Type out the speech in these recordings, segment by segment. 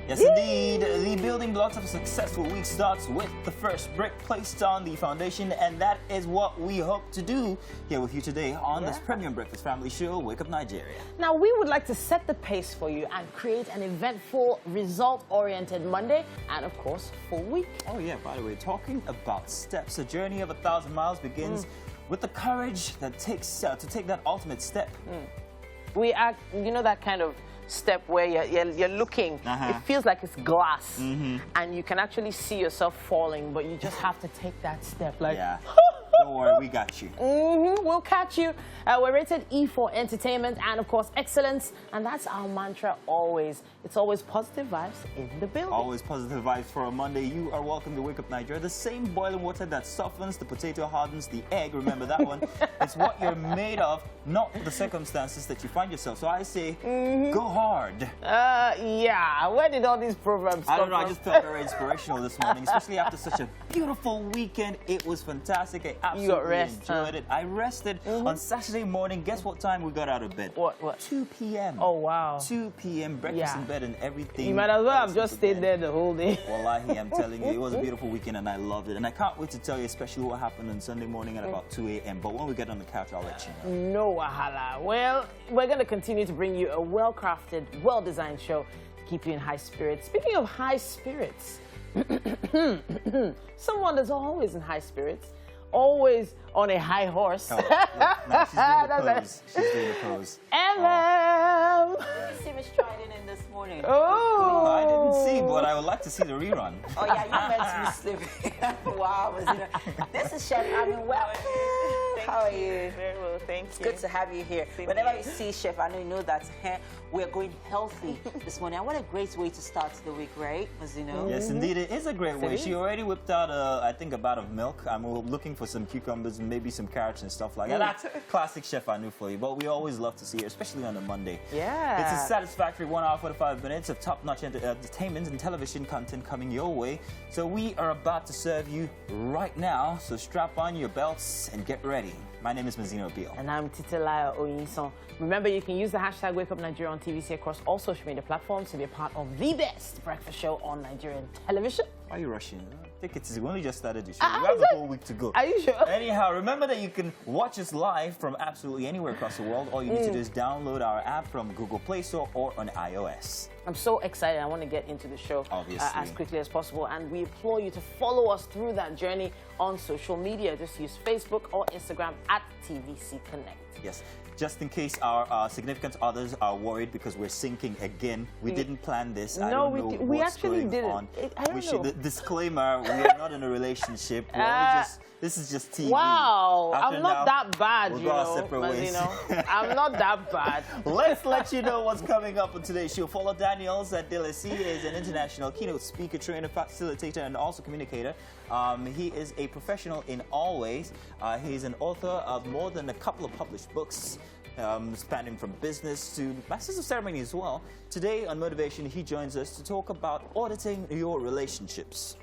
Yes, indeed. The building blocks of a successful week starts with the first brick placed on the foundation, and that is what we hope to do here with you today on this premium breakfast family show, Wake Up Nigeria. Now, we would like to set the pace for you and create an eventful, result-oriented Monday and, of course, full week. Oh, yeah, by the way, talking about steps, a journey of 1,000 miles begins with the courage that takes to take that ultimate step. We are, you know, that kind of step where you're looking, it feels like it's glass, and you can actually see yourself falling, but you just have to take that step. Like, yeah. Don't worry, we got you. We'll catch you. We're rated E for entertainment and, of course, excellence. And that's our mantra always. It's always positive vibes in the building. Always positive vibes for a Monday. You are welcome to Wake Up Nigeria. The same boiling water that softens, the potato hardens, the egg. Remember that one. It's what you're made of, not the circumstances that you find yourself. So I say, go hard. Yeah. Where did all these proverbs come I don't know. from? I just felt very inspirational this morning, especially after such a beautiful weekend. It was fantastic. I absolutely enjoyed it. I rested on Saturday morning. Guess what time we got out of bed? What? 2 p.m. Oh, wow. 2 p.m. Breakfast in bed and everything. You might as well have just stayed there the whole day. Wallahi, I'm telling you, it was a beautiful weekend and I loved it. And I can't wait to tell you especially what happened on Sunday morning at about 2 a.m. But when we get on the couch, I'll let you know. No wahala. Well, we're going to continue to bring you a well-crafted, well-designed show to keep you in high spirits. Speaking of high spirits, someone that's always in high spirits, always on a high horse. Oh, no, she's doing the pose. Emem! Did you see Miss Trident in this morning? Oh! I didn't see, but I would like to see the rerun. Oh, yeah, you meant to be sleeping. Wow, Mazino. This is Chef Anu. Welcome. How are you? Very well, thank you. It's good to have you here. Whenever you see Chef Anu, you know that we're going healthy this morning. And what a great way to start the week, right, Mazino? Yes, indeed, it is a great way. She already whipped out, I think, a vat of milk. I'm looking for some cucumbers and maybe some carrots and stuff like that. That's classic Chef Anu for you, but we always love to see her, especially on a Monday. Yeah. It's a satisfactory 1 hour, 45 minutes of top-notch entertainment and television content coming your way. So we are about to serve you right now, so strap on your belts and get ready. My name is Mazino. And I'm Titi Oyinson. Remember, you can use the hashtag Wake Up Nigeria on TVC across all social media platforms to be a part of the best breakfast show on Nigerian television. Why are you rushing? Take it easy. We only just started the show. You have the whole week to go. Are you sure? Anyhow, remember that you can watch us live from absolutely anywhere across the world. All you need to do is download our app from Google Play Store or on iOS. I'm so excited. I want to get into the show as quickly as possible. And we implore you to follow us through that journey on social media. Just use Facebook or Instagram at TVC Connect. Yes. Just in case our significant others are worried because we're syncing again, we didn't plan this. I don't know we what's actually going didn't. on. I don't know. Disclaimer, we are not in a relationship. This is just TV. Wow, After I'm not that bad, we'll you go our know, separate ways. I'm not that bad. Let's let you know what's coming up on today's show. Follow Daniels at Delesi. He is an international keynote speaker, trainer, facilitator, and also communicator. He is a professional in all ways. He's an author of more than a couple of published books, spanning from business to Masters of Ceremony as well. Today on Motivation, he joins us to talk about auditing your relationships.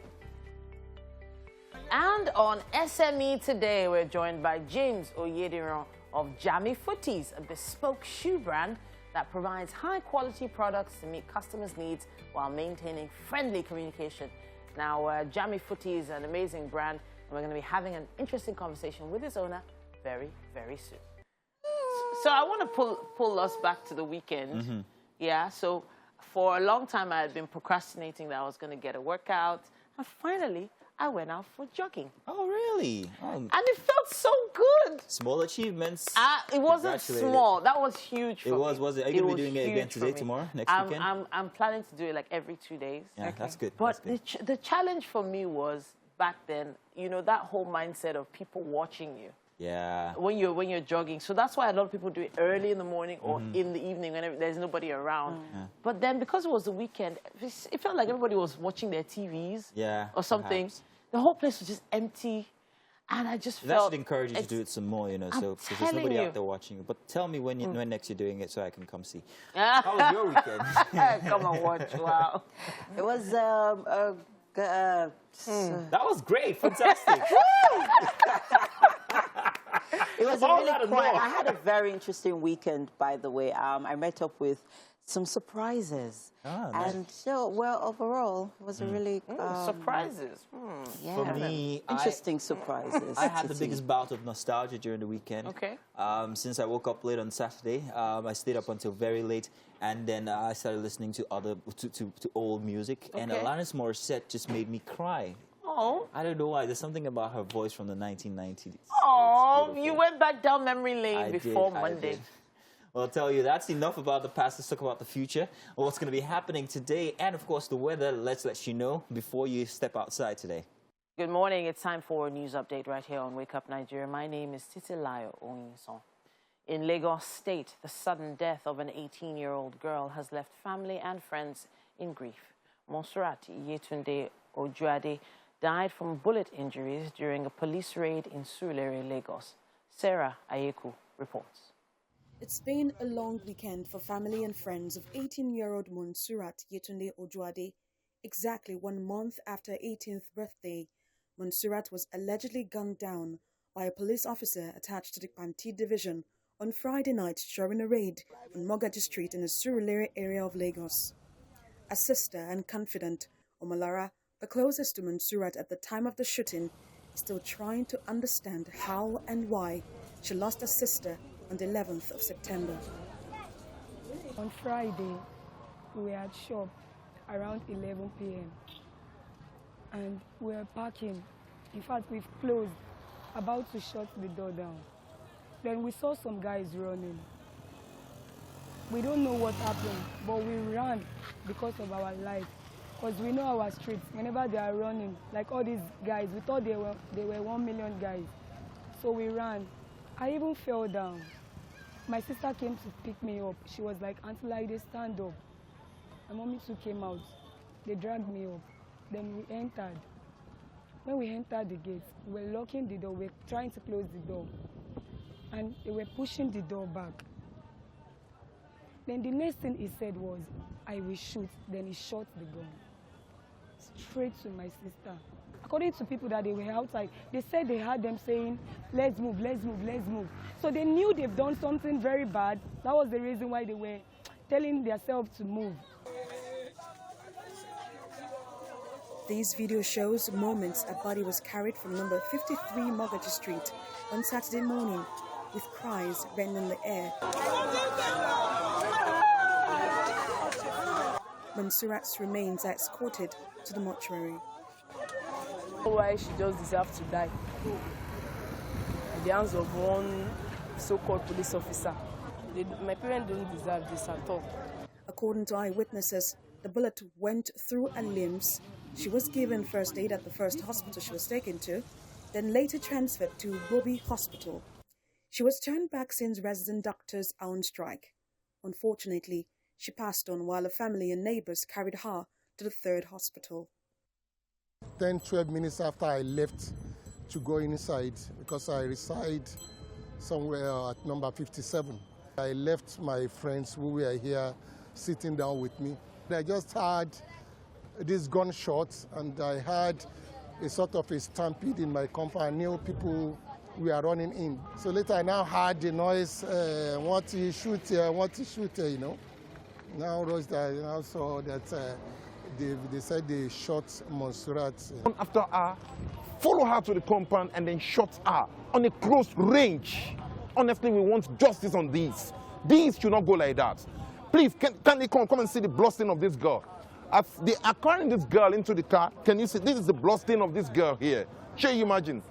And on SME today, we're joined by James Oyediran of Jammy Footies, a bespoke shoe brand that provides high-quality products to meet customers' needs while maintaining friendly communication. Now, Jammy Footies is an amazing brand, and we're going to be having an interesting conversation with its owner very, very soon. So I want to pull us back to the weekend. Yeah, so for a long time, I had been procrastinating that I was going to get a workout, and finally, I went out for jogging. Oh, really? And it felt so good. Small achievements. It wasn't small. That was huge for me. Was it? Are you going to be doing it again today, tomorrow, next weekend? I'm planning to do it like every 2 days. Yeah, that's good. But the challenge for me was back then, you know, that whole mindset of people watching you. Yeah. When you're jogging. So that's why a lot of people do it early in the morning or in the evening when there's nobody around. But then because it was the weekend, it felt like everybody was watching their TVs or something. Perhaps. The whole place was just empty. And I just that felt... should encourage you to do it some more, you know, so because there's nobody out there watching you. But tell me when next you're doing it so I can come see. How was your weekend? Come and watch. Wow. It was that was great. Fantastic. It was really quiet. I had a very interesting weekend, by the way. I met up with some surprises. Nice. And so, well, overall, it was a really... surprises. Yeah. For me, interesting surprises. I had the Titi. biggest bout of nostalgia during the weekend. Okay. Since I woke up late on Saturday, I stayed up until very late, and then I started listening to old music. And Okay. Alanis Morissette just made me cry. Oh. I don't know why. There's something about her voice from the 1990s. Oh, you went back down memory lane before I Monday. did. Well, I'll tell you, that's enough about the past. Let's talk about the future, what's going to be happening today, and of course the weather. Let's let you know before you step outside today. Good morning. It's time for a news update right here on Wake Up Nigeria. My name is Titi Oyinson. In Lagos State, the sudden death of an 18-year-old girl has left family and friends in grief. Monsurat Yetunde Ojuade died from bullet injuries during a police raid in Surulere, Lagos. Sarah Ayeku reports. It's been a long weekend for family and friends of 18-year-old Monsurat Yetunde Ojuade. Exactly 1 month after her 18th birthday, Monsurat was allegedly gunned down by a police officer attached to the Panti division on Friday night during a raid on Mogaji Street in the Surulere area of Lagos. A sister and confidant, Omolara, the closest to Monsurat at the time of the shooting, is still trying to understand how and why she lost her sister on the 11th of September. On Friday, we were at shop around 11 p.m. and we were parking. In fact, we've closed, about to shut the door down. Then we saw some guys running. We don't know what happened, but we ran because of our life. Because we know our streets, whenever they are running, like all these guys, we thought they were 1 million guys. So we ran. I even fell down. My sister came to pick me up. She was like, Auntie Laide, stand up. My mommy too came out. They dragged me up. Then we entered. When we entered the gate, we were locking the door. We were trying to close the door. And they were pushing the door back. Then the next thing he said was, I will shoot. Then he shot the gun straight to my sister. According to people that they were outside, they said they heard them saying, let's move, let's move, let's move. So they knew they've done something very bad. That was the reason why they were telling themselves to move. These video shows moments a body was carried from number 53 Mogaji Street on Saturday morning with cries rending the air. Monsurat's remains are escorted to the mortuary. Why she just deserved to die at the hands of one so-called police officer. My parents don't deserve this at all. According to eyewitnesses, the bullet went through her limbs. She was given first aid at the first hospital she was taken to, then later transferred to Bobi Hospital. She was turned back since resident doctors are on strike. Unfortunately, she passed on while her family and neighbors carried her to the third hospital. 10-12 minutes after I left to go inside, because I reside somewhere at number 57. I left my friends who were here sitting down with me. I just heard these gunshots and I heard a sort of a stampede in my compound. I knew people were running in. So later I now heard the noise, want to shoot here, you know. Now I now saw that they said they shot Monsurat. After her, follow her to the compound and then shot her on a close range. Honestly, we want justice on these. These should not go like that. Please, can they come and see the blood of this girl? As they are carrying this girl into the car, can you see this is the blood of this girl here? Can you imagine?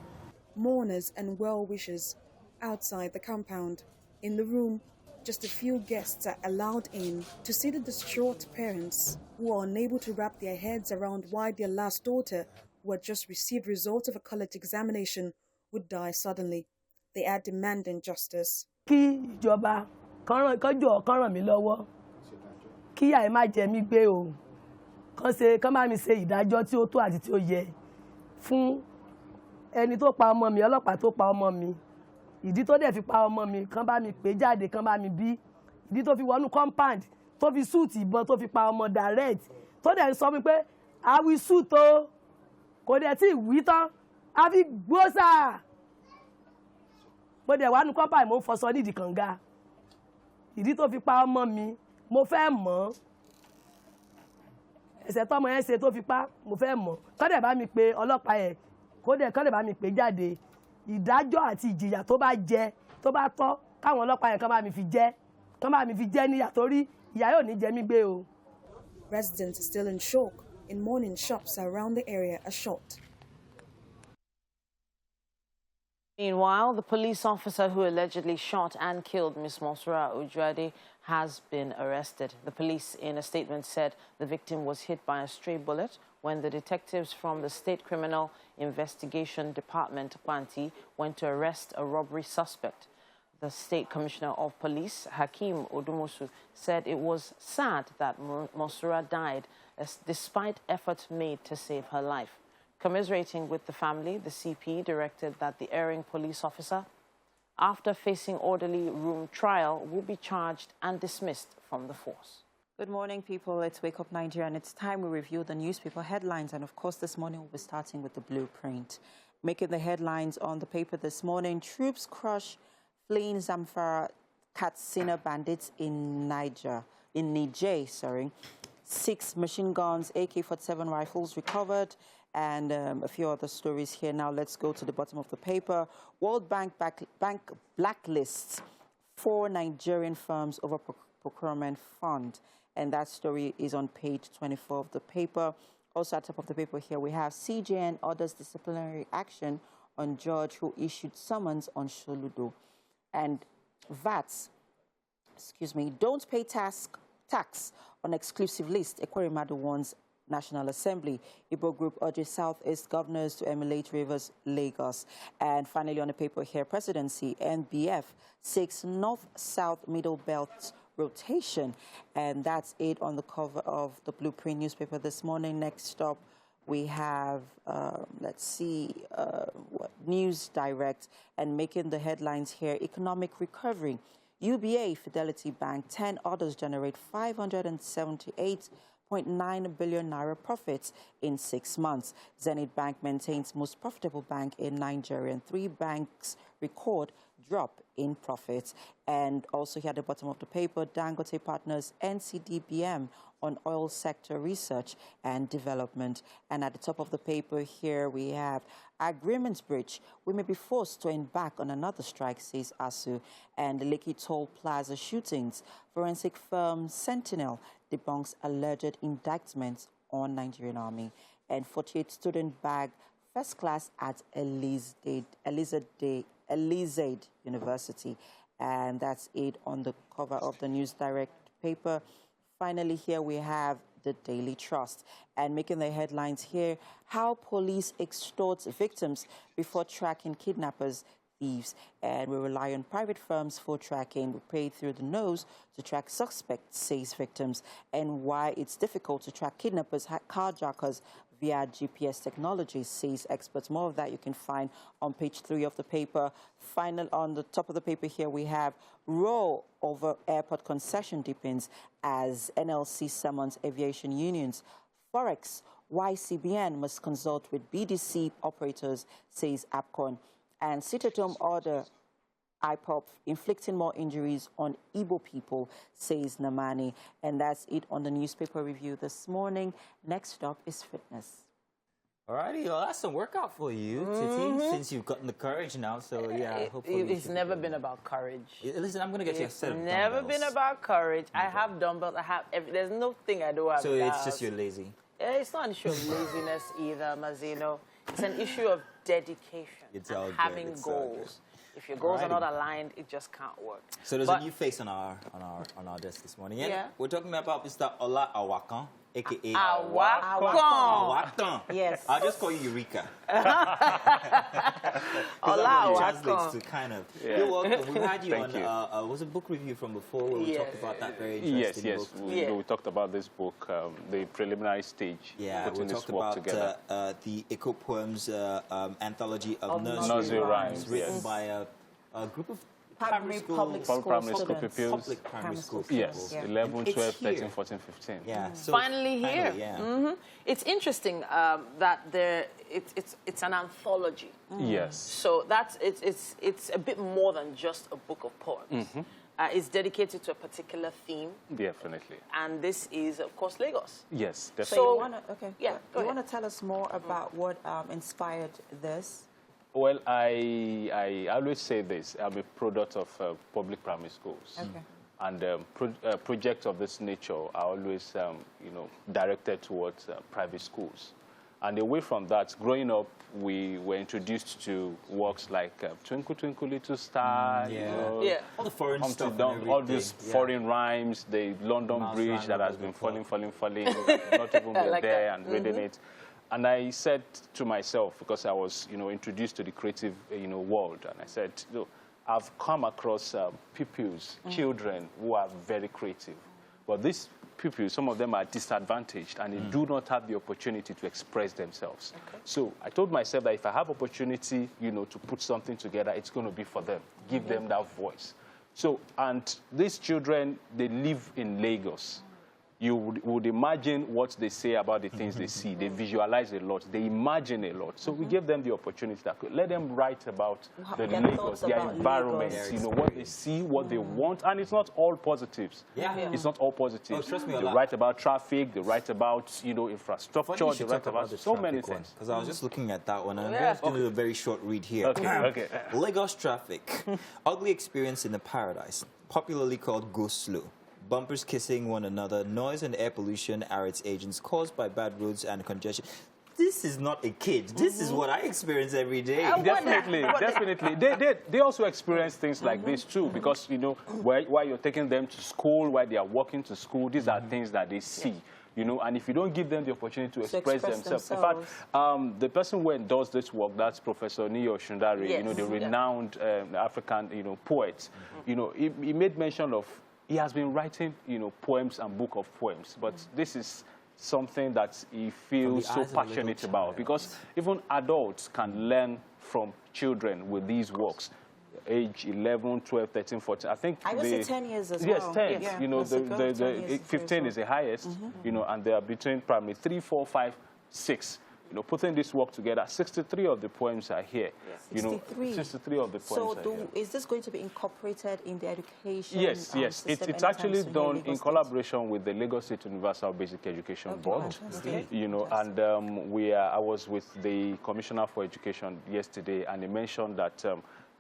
Mourners and well-wishers outside the compound. In the room, just a few guests are allowed in to see the distraught parents who are unable to wrap their heads around why their last daughter, who had just received results of a college examination, would die suddenly. They are demanding justice. Kí ìjọba kan ràn mí lọ́wọ́. Kí àì má jẹ mí gbé o. Kán bá mi ṣe ìdájọ́ tí ó tó àti tí ó yẹ fún ẹni tó pa ọmọ mi, ọlọ́pàá tó pa ọmọ mi. Ìdí tó dẹ̀ fi pa ọmọ mi, kán bá mi pè jáde, kán bá mi bí. Ìdí tó fi wọnú compound, tó fi shoot ìbọn, tó fi pa ọmọ direct. Tó dẹ̀ sọ mi pé, I will shoot o. Kò dẹ̀ tí wí tán, a fi gbósà. Mo dẹ̀ wá nú compound, mo ń fọṣọ nídìí kànga. Ìdí tó fi pa ọmọ mi, mo fẹ́ mọ̀ ẹ̀ṣẹ̀ tọ́mọ yẹn ṣe tó fi pa mo fẹ́ mọ̀ kọ́ dẹ̀ bá mi pé ọlọ́pàá yẹn kọ́ dẹ̀ bá mi pé jáde ìdájọ́ àti ìjìyà tó bá jẹ tó bá tọ́ káwọn ọlọ́pàá yẹn kán bá mi fi jẹ níyà torí ìyà yóò ní jẹ mí gbé o. Residents are still in shock. In morning, shops around the area are shut. Meanwhile, the police officer who allegedly shot and killed Ms. Monsura Ojuade has been arrested. The police, in a statement, said the victim was hit by a stray bullet when the detectives from the State Criminal Investigation Department, Panti, went to arrest a robbery suspect. The State Commissioner of Police, Hakeem Odumosu, said it was sad that Monsura died despite efforts made to save her life. Commiserating with the family, the CP directed that the erring police officer, after facing orderly room trial, will be charged and dismissed from the force. Good morning, people. It's Wake Up Nigeria, and it's time we review the newspaper headlines. And of course, this morning we'll be starting with the blueprint. Making the headlines on the paper this morning: troops crush fleeing Zamfara Katsina bandits in Niger. 6 machine guns, AK-47 rifles recovered, and a few other stories here. Now let's go to the bottom of the paper. World Bank blacklists 4 Nigerian firms over procurement fund. And that story is on page 24 of the paper. Also at the top of the paper here, we have CJN orders disciplinary action on judge who issued summons on Soludo. And VATS, don't pay tax on exclusive list, Ekwerimadu warns National Assembly. Igbo Group urges Southeast governors to emulate Rivers, Lagos. And finally on the paper here, presidency, NBF seeks North-South Middle Belt rotation. And that's it on the cover of the Blueprint newspaper this morning. Next up, we have, News Direct, and making the headlines here, economic recovery. UBA, Fidelity Bank, 10 others generate 578.9 billion naira profits in 6 months. Zenith Bank maintains most profitable bank in Nigeria, and 3 banks record drop in profits. And also here at the bottom of the paper, Dangote Partners NCDBM on oil sector research and development. And at the top of the paper here, we have agreements breach. We may be forced to embark on another strike, says ASU. And the Lekki Toll Plaza shootings. Forensic firm Sentinel debunks alleged indictments on Nigerian Army. And 48 student bag first class at Elizade University. And that's it on the cover of the News Direct paper. Finally, here we have the Daily Trust. And making the headlines here, how police extort victims before tracking kidnappers, thieves. And we rely on private firms for tracking. We pay through the nose to track suspects, says victims. And why it's difficult to track kidnappers, carjackers, via GPS technology, says experts. More of that you can find on page 3 of the paper. Final, on the top of the paper here, we have row over airport concession deepens as NLC summons aviation unions. Forex, why CBN must consult with BDC operators, says APCON. And sit-at-home order IPOP inflicting more injuries on Igbo people, says Namani. And that's it on the newspaper review this morning. Next up is fitness. Alrighty, well, that's some workout for you, Titi, since you've gotten the courage now. So, yeah, hopefully. It's never been about courage. Listen, I'm going to get you a set of dumbbells. It's never been about courage. I have dumbbells. There's nothing I don't have. So it's just you're lazy? It's not an issue of laziness either, Mazino. It's an issue of dedication and having goals. If your goals are not aligned, it just can't work. So there's a new face on our desk this morning. Yeah. We're talking about Mr. Ola Awakan, a.k.a. Awakan. Yes. I'll just call you Eureka. Ola translates to kind of. You're welcome. We had you on, was a book review from before where we talked about that very interesting book. We talked about this book, the preliminary stage. Yeah, putting we this talked work about together. The Echo Poems anthology of nursery rhymes written by a group of primary school pupils. Public primary school Yes, pupils. 11, 12, 13, 14, 15. Yeah. So finally here. It's interesting that it's an anthology. Yes. So it's a bit more than just a book of poems. is dedicated to a particular theme. Definitely. And this is, of course, Lagos. Yes, definitely. So you want to, okay. Yeah, you want to tell us more about what inspired this? Well, I always say this. I'm a product of public primary schools. Okay. And projects of this nature are always, directed towards private schools. And away from that, growing up, we were introduced to works like Twinkle, Twinkle, Little Star, all the foreign stuff, all these foreign rhymes, the London Bridge that has been falling, not even been like there and reading it. And I said to myself, because I was, introduced to the creative, world, and I said, I've come across pupils, children who are very creative. But these pupils, some of them are disadvantaged and they do not have the opportunity to express themselves. Okay. So I told myself that if I have opportunity, to put something together, it's going to be for them. Give them that voice. So, and these children, they live in Lagos. You would imagine what they say about the things they see. They visualize a lot. They imagine a lot. So we gave them the opportunity that could let them write about the Lagos, their environment, what they see, what they want. And it's not all positives. It's not all positives. Oh, trust me, they write about traffic. They write about, infrastructure. They write about so many things. Because I was just looking at that one. And I'm just going to do a very short read here. Okay. Lagos traffic. Ugly experience in the paradise. Popularly called go slow. Bumpers kissing one another, noise and air pollution are its agents caused by bad roads and congestion. This is not a kid. This is what I experience every day. Definitely. They also experience things like this too, because, while you're taking them to school, while they are walking to school, these are things that they see. And if you don't give them the opportunity to express themselves. In fact, the person who does this work, that's Professor Niyo Shundari, the renowned African, poet, he made mention of, he has been writing, poems and book of poems, but this is something that he feels so passionate about, because even adults can learn from children with these works. Age 11, 12, 13, 14. I think I would say 10 years as well. Yes, 10. The 15 is the highest, and they are between primary 3, 4, 5, 6. Putting this work together, 63 of the poems are here. 63. 63 of the poems are here. Is this going to be incorporated in the education? Yes. It's actually done in collaboration with the Lagos State Universal Basic Education Board. And I was with the Commissioner for Education yesterday, and he mentioned that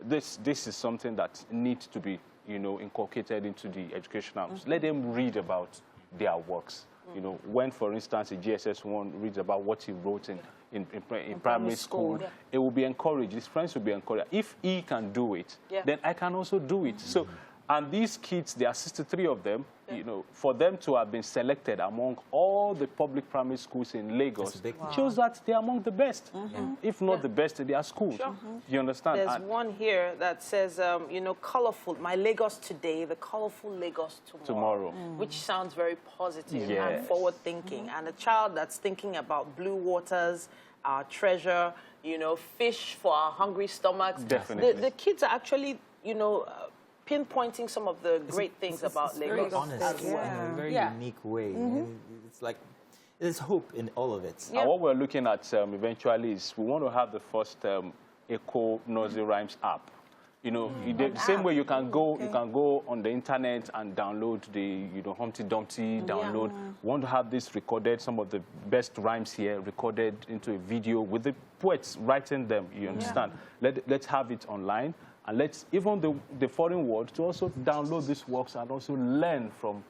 this is something that needs to be, inculcated into the educational. Let them read about their works. When, for instance, a GSS1 reads about what he wrote in primary school, it will be encouraged. His friends will be encouraged. If he can do it, then I can also do it. So, and these kids, there are 63 of them, for them to have been selected among all the public primary schools in Lagos shows that they're among the best. If not the best in their schools. You understand? There's one here that says, colorful, my Lagos today, the colorful Lagos tomorrow. Which sounds very positive and forward-thinking. And a child that's thinking about blue waters, our treasure, fish for our hungry stomachs. Definitely. The kids are actually, pinpointing some of the great things about Lagos. Very honest, in a very unique way. It's like, there's hope in all of it. And what we're looking at eventually is we want to have the first eco-nursery rhymes app. The same way you can go on the internet and download the Humpty Dumpty download. We want to have this recorded, some of the best rhymes here recorded into a video with the poets writing them. You understand? Let's have it online. And let's, even the foreign world, to also download these works and also learn from,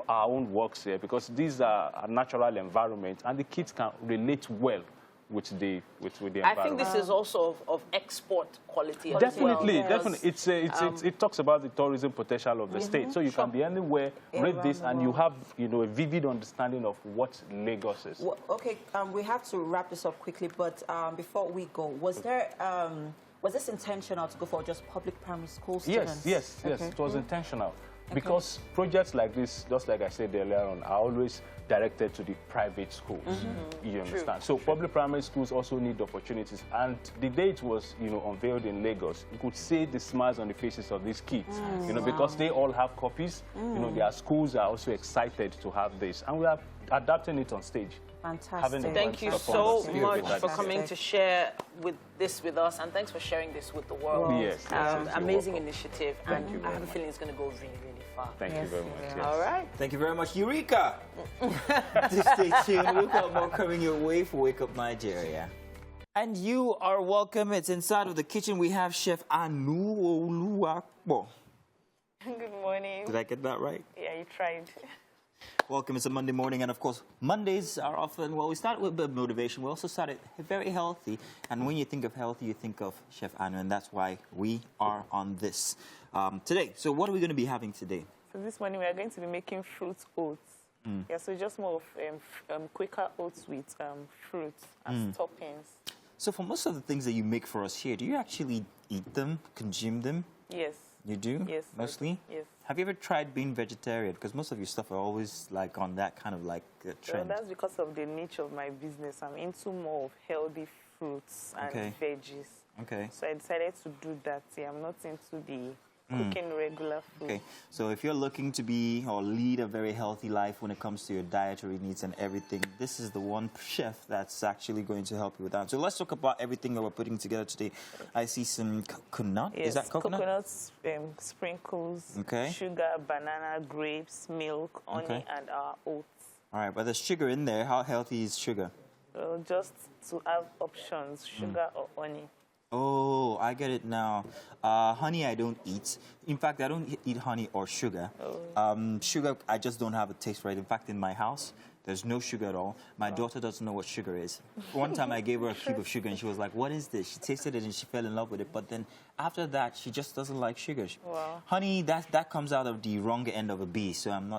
our own works here, because these are a natural environment and the kids can relate well with the environment. I think this is also of export quality. Definitely. It talks about the tourism potential of the state. So you can be anywhere, read this, and you have, a vivid understanding of what Lagos is. Well, okay, we have to wrap this up quickly, but before we go, was this intentional to go for just public primary school students? Yes, it was intentional. Because projects like this, just like I said earlier on, are always directed to the private schools. You understand? So public primary schools also need opportunities. And the day it was, unveiled in Lagos, you could see the smiles on the faces of these kids, because they all have copies. Their schools are also excited to have this. And we are adapting it on stage. Fantastic. Thank you so much for coming to share this with us, and thanks for sharing this with the world. Yes. Amazing initiative, Thank you and I have a very feeling it's going to go really, really far. Thank you very much. Yes. All right. Thank you very much, Eureka. Stay tuned. We've got more coming your way for Wake Up Nigeria. And you are welcome. It's inside of the kitchen. We have Chef Anu Oluwapo. Good morning. Did I get that right? Yeah, you tried. Welcome. It's a Monday morning, and of course, Mondays are often, well, we start with a bit of motivation. We also started very healthy, and when you think of healthy, you think of Chef Anu, and that's why we are on this today. So what are we going to be having today? So this morning we are going to be making fruit oats. Yeah, so just more of quicker oats with fruit as toppings. So for most of the things that you make for us here, do you actually eat them, consume them? Yes. You do? Yes. Mostly? Yes. Have you ever tried being vegetarian? Because most of your stuff are always like on that kind of like trend. So that's because of the nature of my business. I'm into more of healthy fruits and veggies. Okay. So I decided to do that. Yeah, I'm not into the cooking regular food. Okay, so if you're looking to be or lead a very healthy life when it comes to your dietary needs and everything, this is the one chef that's actually going to help you with that. So let's talk about everything that we're putting together today. I see some coconut. Yes, is that coconut? Coconuts, sprinkles, sugar, banana, grapes, milk, honey, and our oats. All right, but there's sugar in there. How healthy is sugar? Just to have options, sugar or honey. Oh, I get it now. Honey, I don't eat. In fact, I don't eat honey or sugar. Sugar, I just don't have a taste for it. In fact, in my house, there's no sugar at all. My daughter doesn't know what sugar is. One time I gave her a cube of sugar and she was like, what is this? She tasted it and she fell in love with it. But then after that, she just doesn't like sugar. Wow. Honey, that comes out of the wrong end of a bee, so I'm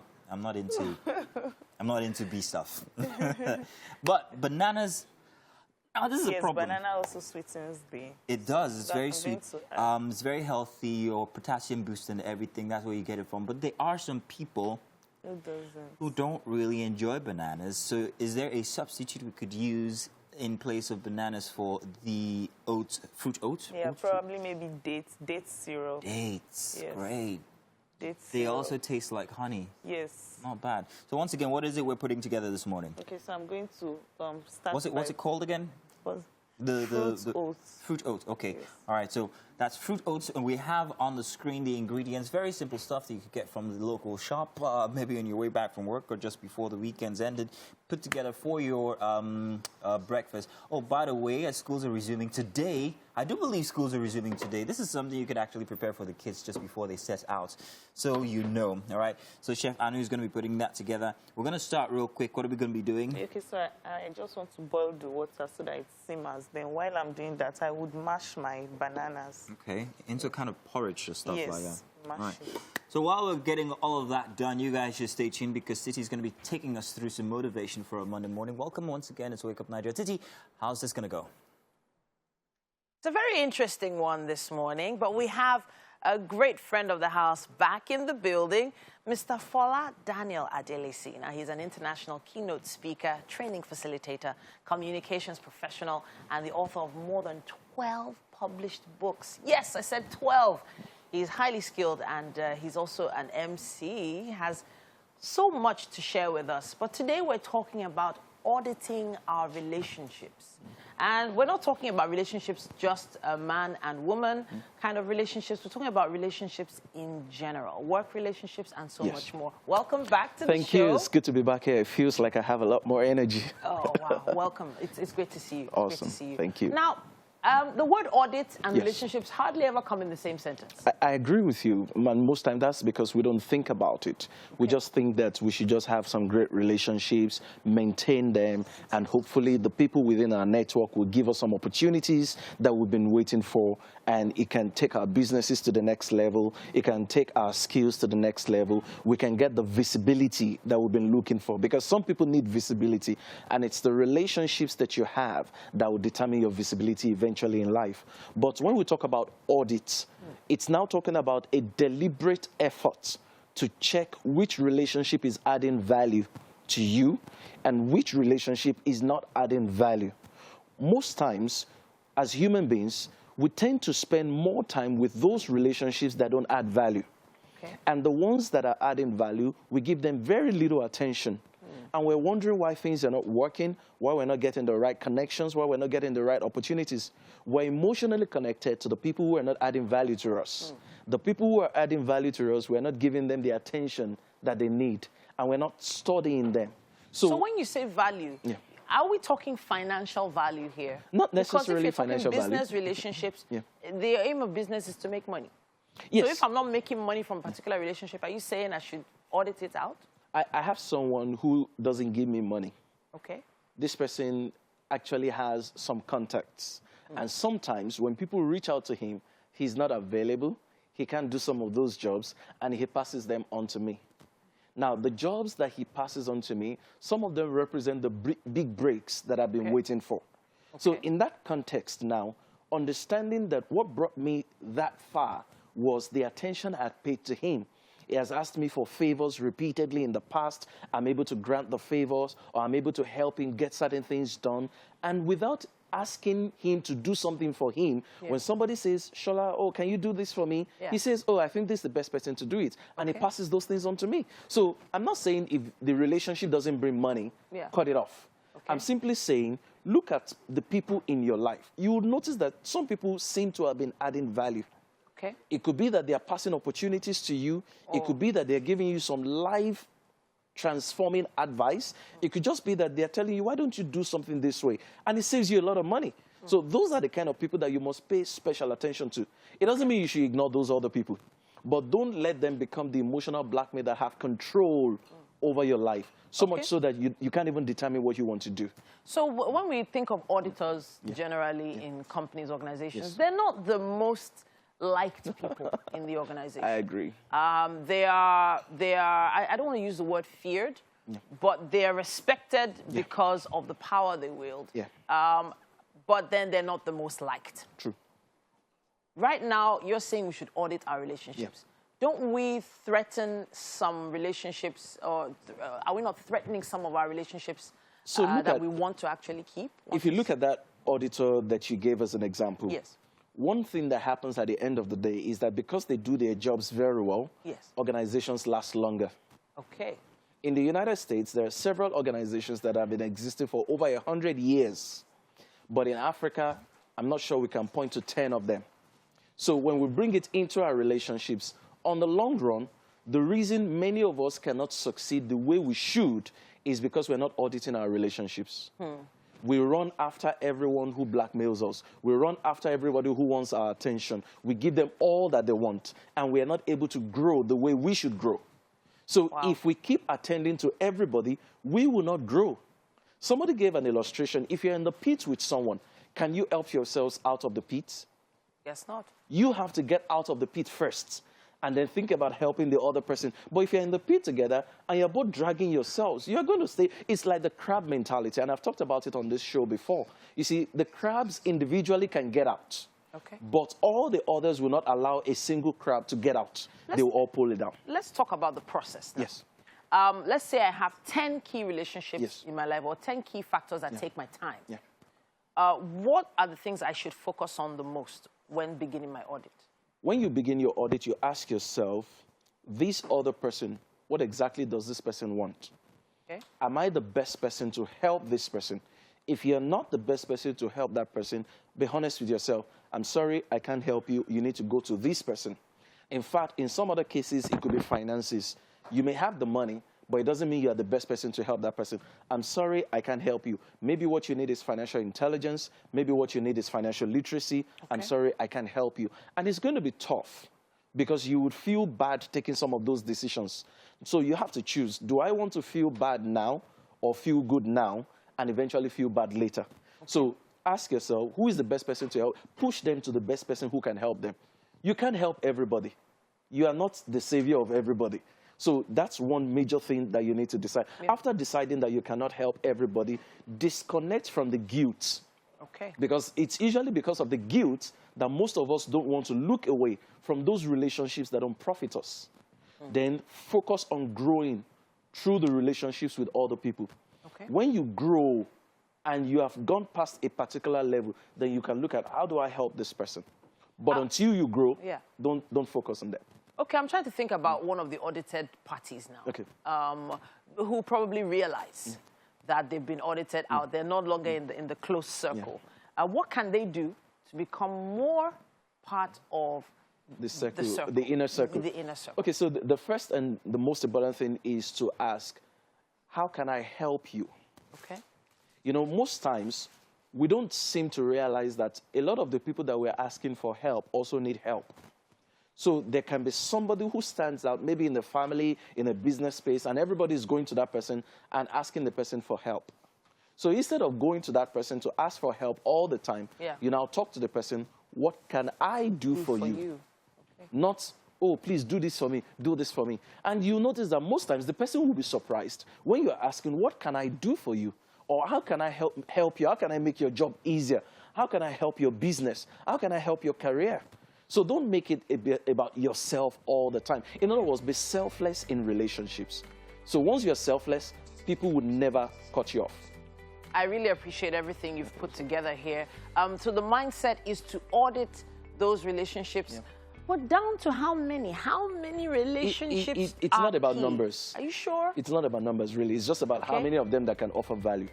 not into bee stuff. But bananas. Oh, this is a problem. Banana also sweetens the... It does. It's very sweet. It's very healthy, or potassium boost and everything. That's where you get it from. But there are some people who don't really enjoy bananas. So is there a substitute we could use in place of bananas for the oats, fruit oats? Yeah, probably maybe dates, date syrup. Dates, yes. Great. Date they syrup. Also taste like honey. Yes. Not bad. So once again, what is it we're putting together this morning? Okay, so I'm going to start. What's it called again? Fruit oats. Fruit oats, okay. Yes. All right, so that's fruit oats, and we have on the screen the ingredients. Very simple stuff that you could get from the local shop, maybe on your way back from work or just before the weekend's ended. Put together for your breakfast. Oh, by the way, as schools are resuming today, I do believe schools are resuming today. This is something you could actually prepare for the kids just before they set out, so you know. All right, so Chef Anu is going to be putting that together. We're going to start real quick. What are we going to be doing? Okay, so I just want to boil the water so that it simmers. Then while I'm doing that, I would mash my bananas. Okay, into kind of porridge or stuff like that. Yes, mash right. it. So while we're getting all of that done, you guys should stay tuned because Titi's going to be taking us through some motivation for a Monday morning. Welcome once again. It's Wake Up Nigeria. Titi, how's this going to go? It's a very interesting one this morning, but we have a great friend of the house back in the building, Mr. Fola Daniel Adelisi. Now, he's an international keynote speaker, training facilitator, communications professional, and the author of more than 12 published books. Yes, I said 12. He's highly skilled, and he's also an MC. He has so much to share with us. But today we're talking about auditing our relationships. And we're not talking about relationships, just a man and woman kind of relationships. We're talking about relationships in general, work relationships and so much more. Welcome back to the show. Thank you. It's good to be back here. It feels like I have a lot more energy. Oh, wow. Welcome. It's great to see you. Awesome. Great to see you. Thank you. Now, the word audit and relationships hardly ever come in the same sentence. I agree with you. And most times that's because we don't think about it. We just think that we should just have some great relationships, maintain them, and hopefully the people within our network will give us some opportunities that we've been waiting for, and it can take our businesses to the next level. It can take our skills to the next level. We can get the visibility that we've been looking for, because some people need visibility, and it's the relationships that you have that will determine your visibility eventually in life. But when we talk about audits, it's now talking about a deliberate effort to check which relationship is adding value to you and which relationship is not adding value. Most times, as human beings, we tend to spend more time with those relationships that don't add value. And the ones that are adding value, we give them very little attention. and we're wondering why things are not working, why we're not getting the right connections, why we're not getting the right opportunities. We're emotionally connected to the people who are not adding value to us. The people who are adding value to us, we're not giving them the attention that they need, and we're not studying them. So when you say value, are we talking financial value here? Not necessarily financial value. Because if you're talking business relationships, the aim of business is to make money. Yes. So if I'm not making money from a particular relationship, are you saying I should audit it out? I have someone who doesn't give me money. Okay. This person actually has some contacts. And sometimes when people reach out to him, he's not available. He can't do some of those jobs, and he passes them on to me. Now, the jobs that he passes on to me, some of them represent the big breaks that I've been waiting for. So in that context now, understanding that what brought me that far was the attention I paid to him. He has asked me for favors repeatedly in the past. I'm able to grant the favors, or I'm able to help him get certain things done. And without asking him to do something for him, when somebody says, Shola, oh, can you do this for me? He says, oh, I think this is the best person to do it. And he passes those things on to me. So I'm not saying if the relationship doesn't bring money, cut it off. I'm simply saying, look at the people in your life. You will notice that some people seem to have been adding value. It could be that they are passing opportunities to you. It could be that they're giving you some life transforming advice. It could just be that they're telling you, why don't you do something this way? And it saves you a lot of money. So those are the kind of people that you must pay special attention to. It doesn't mean you should ignore those other people, but don't let them become the emotional blackmail that have control over your life, so much so that you can't even determine what you want to do. So when we think of auditors generally in companies, organizations, they're not the most liked people in the organization. I agree. They are, I don't want to use the word feared, but they are respected because of the power they wield. But then they're not the most liked. True. Right now, you're saying we should audit our relationships. Don't we threaten some relationships, or are we not threatening some of our relationships that we want to actually keep? If you look at that auditor that you gave as an example, one thing that happens at the end of the day is that because they do their jobs very well, organizations last longer. In the United States, there are several organizations that have been existing for over 100 years. But in Africa, I'm not sure we can point to 10 of them. So when we bring it into our relationships, on the long run, the reason many of us cannot succeed the way we should is because we're not auditing our relationships. We run after everyone who blackmails us. We run after everybody who wants our attention. We give them all that they want, and we are not able to grow the way we should grow. So if we keep attending to everybody, we will not grow. Somebody gave an illustration. If you're in the pit with someone, can you help yourselves out of the pit? Yes, not. You have to get out of the pit first, and then think about helping the other person. But if you're in the pit together and you're both dragging yourselves, you're going to stay. It's like the crab mentality, and I've talked about it on this show before. You see, the crabs individually can get out, but all the others will not allow a single crab to get out. They will all pull it down. Let's talk about the process now. Let's say I have 10 key relationships in my life, or 10 key factors that take my time. What are the things I should focus on the most when beginning my audit? When you begin your audit, you ask yourself, this other person, what exactly does this person want? Am I the best person to help this person? If you're not the best person to help that person, be honest with yourself. I'm sorry, I can't help you. You need to go to this person. In fact, in some other cases, it could be finances. You may have the money, but it doesn't mean you are the best person to help that person. I'm sorry, I can't help you. Maybe what you need is financial intelligence. Maybe what you need is financial literacy. I'm sorry, I can't help you. And it's going to be tough because you would feel bad taking some of those decisions. So you have to choose. Do I want to feel bad now or feel good now and eventually feel bad later? So ask yourself, who is the best person to help? Push them to the best person who can help them. You can't help everybody. You are not the savior of everybody. So that's one major thing that you need to decide. After deciding that you cannot help everybody, disconnect from the guilt. Because it's usually because of the guilt that most of us don't want to look away from those relationships that don't profit us. Then focus on growing through the relationships with other people. When you grow and you have gone past a particular level, then you can look at, how do I help this person? But until you grow, don't focus on that. Okay, I'm trying to think about one of the audited parties now. Okay. Who probably realize that they've been audited out. They're no longer in the close circle. What can they do to become more part of the circle, the inner circle? The inner circle. Okay, so the first and the most important thing is to ask, how can I help you? Okay. You know, most times, we don't seem to realize that a lot of the people that we're asking for help also need help. So there can be somebody who stands out, maybe in the family, in a business space, and everybody is going to that person and asking the person for help. So instead of going to that person to ask for help all the time, you now talk to the person, what can I do for you? Okay. Not, oh, please do this for me, do this for me. And you notice that most times the person will be surprised when you're asking, what can I do for you? Or how can I help you? How can I make your job easier? How can I help your business? How can I help your career? So don't make it about yourself all the time. In other words, be selfless in relationships. So once you're selfless, people would never cut you off. I really appreciate everything you've put together here. So the mindset is to audit those relationships. But down to how many? How many relationships It's not about numbers. Are you sure? It's not about numbers, really. It's just about how many of them that can offer value.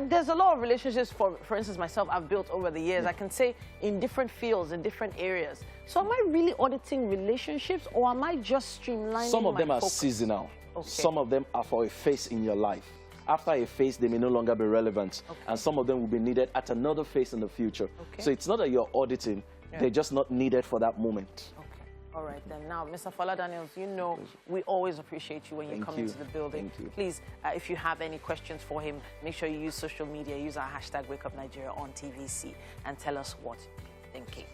There's a lot of relationships, for instance, myself, I've built over the years. I can say in different fields, in different areas. So am I really auditing relationships, or am I just streamlining Some of them my are focus? seasonal. Okay. Some of them are for a phase in your life. After a phase, they may no longer be relevant. And some of them will be needed at another phase in the future. So it's not that you're auditing. They're just not needed for that moment. All right, then. Now, Mr. Fala Daniels, you know we always appreciate you when you come into the building. Thank you. Please, if you have any questions for him, make sure you use social media. Use our hashtag WakeUpNigeria on TVC and tell us what you're thinking.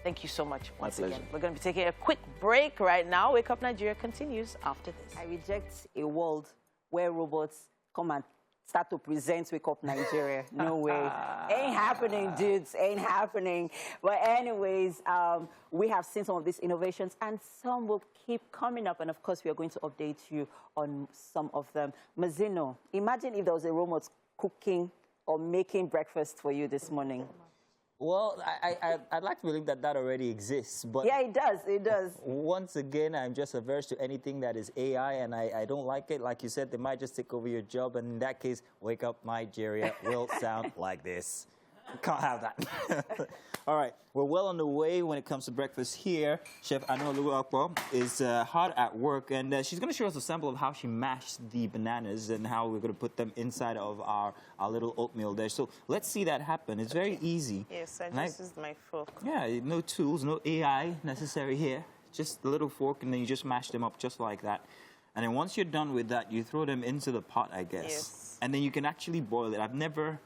Thank you so much once again. We're going to be taking a quick break right now. Wake Up Nigeria continues after this. I reject a world where robots come and start to present Wake Up Nigeria. No way. Ain't happening, dudes. Ain't happening. But anyways, we have seen some of these innovations, and some will keep coming up. And, of course, we are going to update you on some of them. Mazino, imagine if there was a robot cooking or making breakfast for you this morning. Well, I'd like to believe that that already exists, but... Yeah, it does, it does. Once again, I'm just averse to anything that is AI, and I don't like it. Like you said, they might just take over your job, and in that case, Wake Up Nigeria will sound like this. Can't have that. All right, we're well on the way when it comes to breakfast here. Chef Anu Oluwapo is hard at work, and she's going to show us a sample of how she mashed the bananas and how we're going to put them inside of our little oatmeal there. So let's see that happen. It's very easy. Yes, I just used my fork. Yeah, no tools, no AI necessary here. Just a little fork, and then you just mash them up just like that. And then once you're done with that, you throw them into the pot, I guess. Yes. And then you can actually boil it. I've never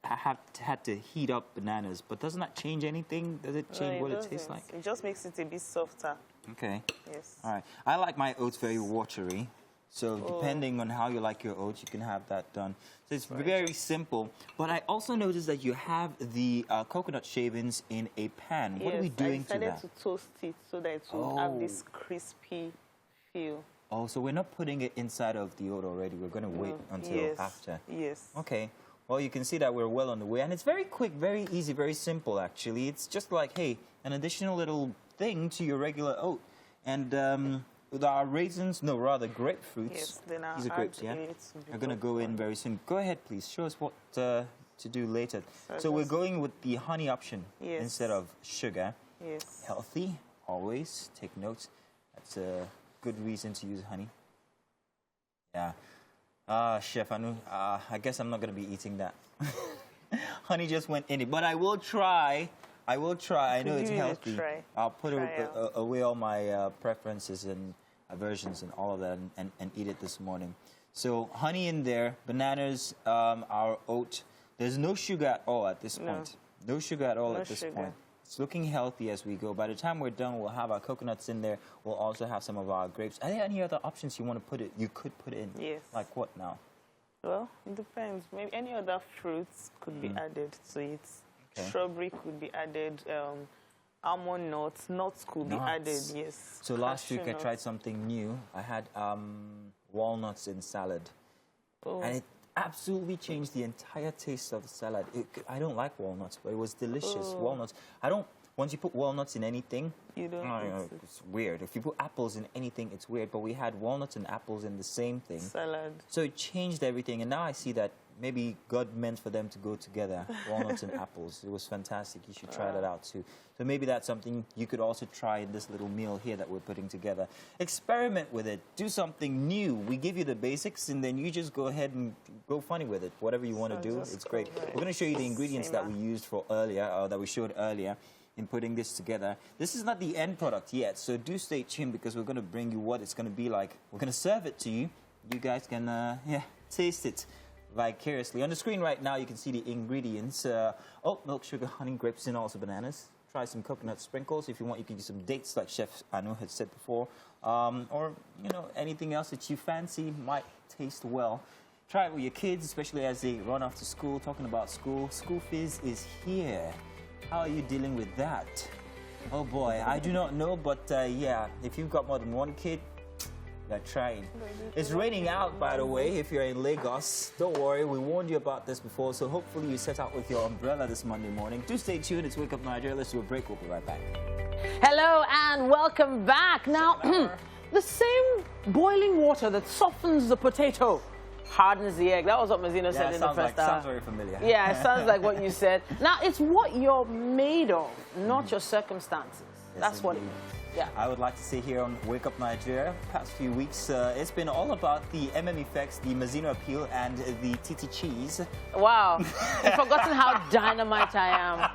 had to heat up bananas, but doesn't that change anything? Does it change what it tastes like? It just makes it a bit softer. Okay. Yes. All right. I like my oats very watery, so depending on how you like your oats, you can have that done. So it's very simple. But I also noticed that you have the coconut shavings in a pan. What are we doing to that? I decided to toast it so that it will have this crispy feel. Oh, so we're not putting it inside of the oat already. We're going to wait until after. Yes. Okay. Well, you can see that we're well on the way. And it's very quick, very easy, very simple, actually. It's just like, hey, an additional little thing to your regular oat. And with our raisins, no, rather grapefruits. Yes, then these are grapes, yeah? Are going to go in very soon. Go ahead, please. Show us what to do later. So we're going with the honey option instead of sugar. Yes. Healthy, always. Take notes. That's a good reason to use honey. Yeah. Chef Anu, I guess I'm not going to be eating that. Honey just went in it. But I will try. I know it's healthy. I'll put away all my preferences and aversions and all of that and eat it this morning. So honey in there, bananas, our oat. There's no sugar at all at this point. No sugar at all at this point. It's looking healthy as we go. By the time we're done, we'll have our coconuts in there. We'll also have some of our grapes. Are there any other options you want to put it? You could put in. Yes. Like what now? Well, it depends. Maybe any other fruits could be added to it. Okay. Strawberry could be added. Almond nuts could be added. Yes. So last week I tried something new. I had walnuts in salad, and it absolutely changed the entire taste of the salad. I don't like walnuts, but it was delicious. Walnuts. once you put walnuts in anything, You don't it's weird. If you put apples in anything, it's weird. But we had walnuts and apples in the same thing. Salad. So it changed everything. And now I see that maybe God meant for them to go together, walnuts and apples. It was fantastic. You should try that out too. So maybe that's something you could also try in this little meal here that we're putting together. Experiment with it. Do something new. We give you the basics, and then you just go ahead and go funny with it. Whatever you want to do, it's great. We're going to show you the ingredients that we used for earlier, or that we showed earlier in putting this together. This is not the end product yet, so do stay tuned because we're going to bring you what it's going to be like. We're going to serve it to you. You guys can, taste it vicariously. On the screen right now, you can see the ingredients. Milk, sugar, honey, grapes, and also bananas. Try some coconut sprinkles. If you want, you can use some dates, like Chef Anu had said before. Or, anything else that you fancy might taste well. Try it with your kids, especially as they run off to school. Talking about school, school fees is here. How are you dealing with that? Oh boy, I do not know, but if you've got more than one kid, you're trying. It's raining out, by the way, if you're in Lagos. Don't worry, we warned you about this before, so hopefully you set out with your umbrella this Monday morning. Do stay tuned. It's Wake Up Nigeria. Let's do a break. We'll be right back. Hello and welcome back. Now, the same boiling water that softens the potato hardens the egg. That was what Mazino said in the first hour. Sounds very familiar. Yeah, it sounds like what you said. Now, it's what you're made of, not your circumstances. Yes, That's what it indeed. is. Yeah. I would like to say here on Wake Up Nigeria, past few weeks, it's been all about the Emem effects, the Mazino appeal, and the Titi cheese. Wow. You've forgotten how dynamite I am.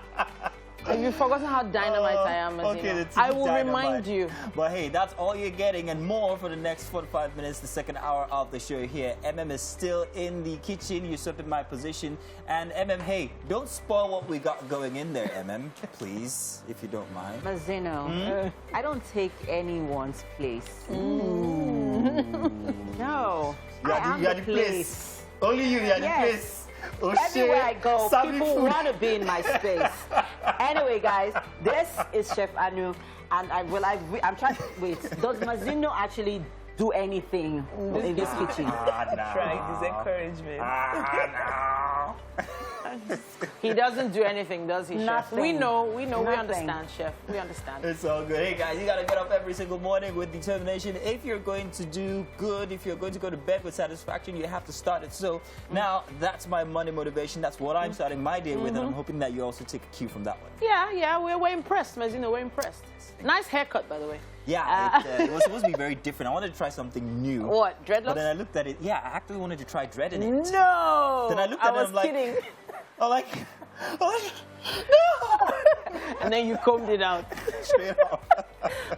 Have you forgotten how dynamite I am, Mazino? Okay, I will dynamite. remind you. But hey, that's all you're getting and more for the next 45 minutes, the second hour of the show here. Emem is still in the kitchen, usurping my position. And Emem, hey, don't spoil what we got going in there, Emem, please, if you don't mind. Mazino, I don't take anyone's place. No, I am the place. Only you, you're the place. Oh, everywhere I go, people want to be in my space. Anyway, guys, this is Chef Anu, and I'm trying. Wait, does Mazino actually do anything in this kitchen? Trying his encouragement. He doesn't do anything, does he, Chef? Nothing. We know, we Nothing. understand, Chef. We understand. It's all good. Hey, guys, you got to get up every single morning with determination. If you're going to do good, if you're going to go to bed with satisfaction, you have to start it. So now that's my Monday motivation. That's what I'm starting my day with, and I'm hoping that you also take a cue from that one. Yeah, we're impressed, Mazino. We're impressed. Nice haircut, by the way. Yeah, it was supposed to be very different. I wanted to try something new. What, dreadlocks? But then I looked at it. Yeah, I actually wanted to try dread in it. No! Then I looked at it and I'm like, kidding. I'm like, no! And then you combed it out. Straight off.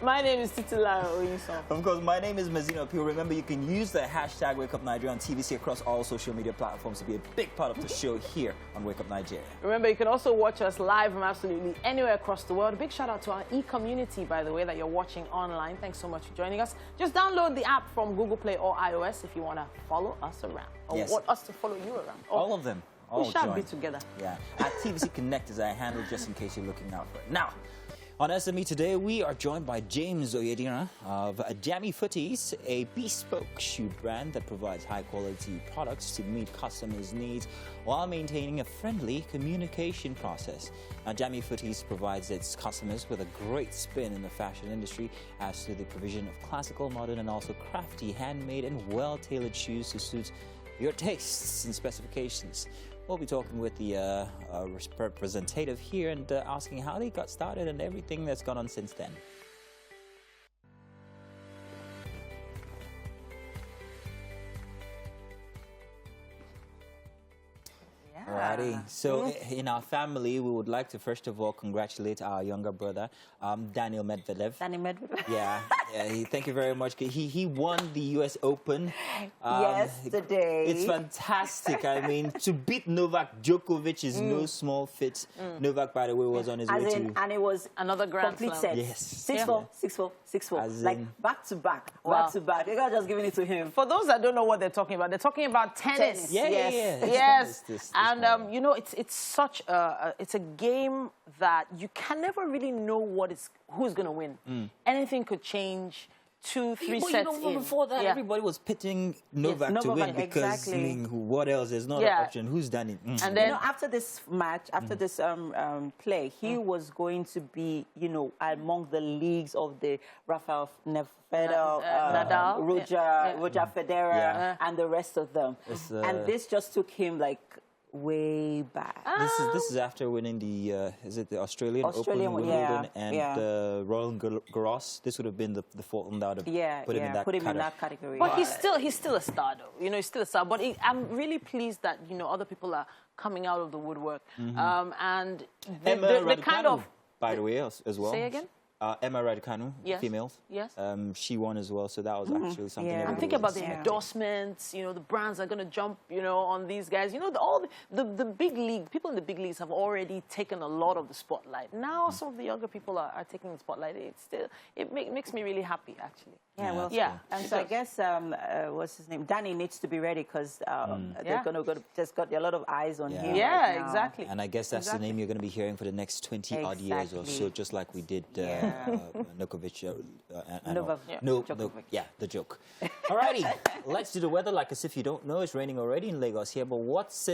My name is Titi. Of course, my name is Mazino. Remember, you can use the hashtag Wake Up Nigeria on TVC across all social media platforms to be a big part of the show here on Wake Up Nigeria. Remember, you can also watch us live from absolutely anywhere across the world. A big shout out to our e-community, by the way, that you're watching online. Thanks so much for joining us. Just download the app from Google Play or iOS if you want to follow us around, or want us to follow you around. All of them. We shall be together. Yeah. At TVC Connect is our handle, just in case you're looking out for it. Now, on SME today, we are joined by James Oyedina of Jammy Footies, a bespoke shoe brand that provides high-quality products to meet customers' needs while maintaining a friendly communication process. Now, Jammy Footies provides its customers with a great spin in the fashion industry as to the provision of classical, modern, and also crafty, handmade, and well-tailored shoes to suit your tastes and specifications. We'll be talking with the representative here and asking how they got started and everything that's gone on since then. Alrighty, so in our family, we would like to first of all congratulate our younger brother, Daniel Medvedev. Daniel Medvedev. Yeah, thank you very much. He won the US Open yesterday. It's fantastic. I mean, to beat Novak Djokovic is no small feat. Novak, by the way, was on his way to... And it was another grand complete slam. set. Yes. 6-4, 6-4, 6-4. Like back to back, back to back. You guys just giving it to him. For those that don't know what they're talking about, they're talking about tennis. Yes. And you know, it's such it's a game that you can never really know who's going to win. Anything could change. 2-3 But sets in. before that, everybody was pitting Novak to win because, I mean, what else? There's not an option. Who's done it? And then, after this match, after this play, he was going to be, among the leagues of the Rafael Nadal, Roger Federer, and the rest of them. And this just took him like way back. This is after winning the is it the Australian Open, Wimbledon, and Royal Garros. This would have been the fourth one that would have put him in that category. But he's still a star, though. He's still a star. But I'm really pleased that other people are coming out of the woodwork, and the kind of, by the way, as well. Say again. Emma Raducanu, females. Yes. She won as well, so that was actually something. I'm thinking about the endorsements. The brands are going to jump, on these guys. All the big league people in the big leagues have already taken a lot of the spotlight. Now some of the younger people are taking the spotlight. It makes me really happy, actually. And so I guess what's his name? Danny needs to be ready because they're going to just got a lot of eyes on him. Yeah, right exactly. And I guess that's the name you're going to be hearing for the next 20 odd years or so, just like we did. Nokovic. The joke. Alrighty, let's do the weather like as if you don't know. It's raining already in Lagos here, but what's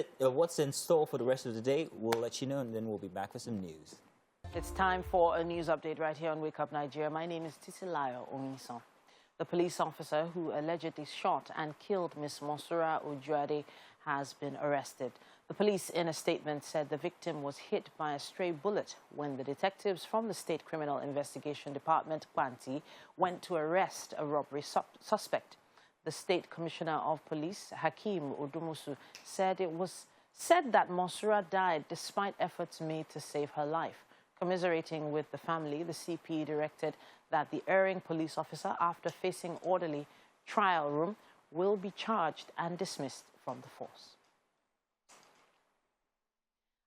in store for the rest of the day? We'll let you know, and then we'll be back with some news. It's time for a news update right here on Wake Up Nigeria. My name is Titi Onison. The police officer who allegedly shot and killed Miss Monsura Ojuade has been arrested. The police, in a statement, said the victim was hit by a stray bullet when the detectives from the State Criminal Investigation Department, Kwanti, went to arrest a robbery suspect. The State Commissioner of Police, Hakeem Odumusu, said that Monsura died despite efforts made to save her life. Commiserating with the family, the CP directed that the erring police officer, after facing orderly trial room, will be charged and dismissed from the force.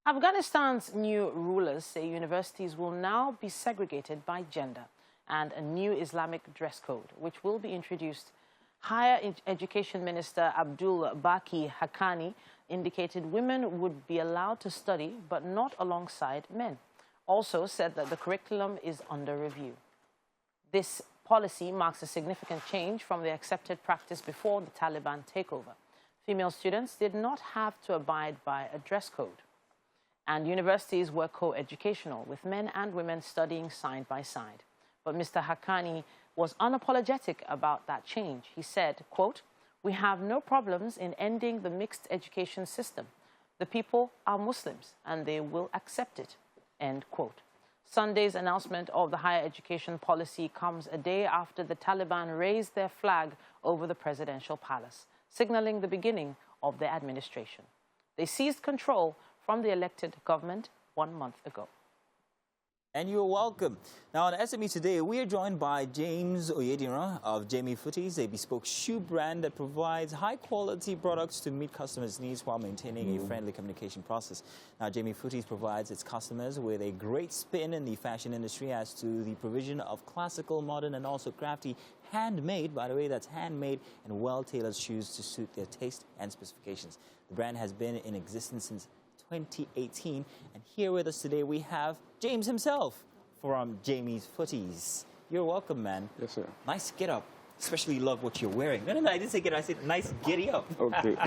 Afghanistan's new rulers say universities will now be segregated by gender and a new Islamic dress code, which will be introduced. Higher Education Minister Abdul Baki Haqqani indicated women would be allowed to study, but not alongside men. Also said that the curriculum is under review. This policy marks a significant change from the accepted practice before the Taliban takeover. Female students did not have to abide by a dress code. And universities were co-educational, with men and women studying side by side. But Mr. Haqqani was unapologetic about that change. He said, quote, "We have no problems in ending the mixed education system. The people are Muslims and they will accept it," end quote. Sunday's announcement of the higher education policy comes a day after the Taliban raised their flag over the presidential palace, signaling the beginning of their administration. They seized control from the elected government 1 month ago. And you're welcome. Now on SME Today, we are joined by James Oyediran of Jamie Footies, a bespoke shoe brand that provides high-quality products to meet customers' needs while maintaining a friendly communication process. Now, Jamie Footies provides its customers with a great spin in the fashion industry as to the provision of classical, modern, and also crafty, handmade, by the way, that's handmade and well-tailored shoes to suit their taste and specifications. The brand has been in existence since 2018, and here with us today we have James himself from Jamie's Footies. You're welcome, man. Yes, sir. Nice get up. Especially love what you're wearing. No, I didn't say get up. I said nice giddy up. Okay.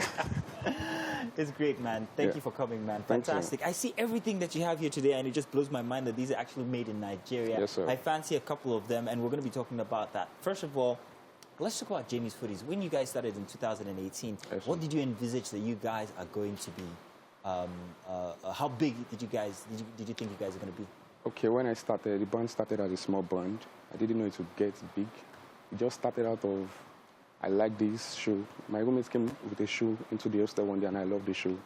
It's great, man. Thank you for coming, man. Thanks, fantastic. I see everything that you have here today, and it just blows my mind that these are actually made in Nigeria. Yes, sir. I fancy a couple of them, and we're going to be talking about that. First of all, let's talk about Jamie's Footies. When you guys started in 2018, what did you envisage that you guys are going to be? How big did you think you guys are going to be? Okay, when I started, the brand started as a small brand. I didn't know it would get big. It just started out of, I like this shoe. My roommates came with a shoe into the hostel one day, and I loved the shoe.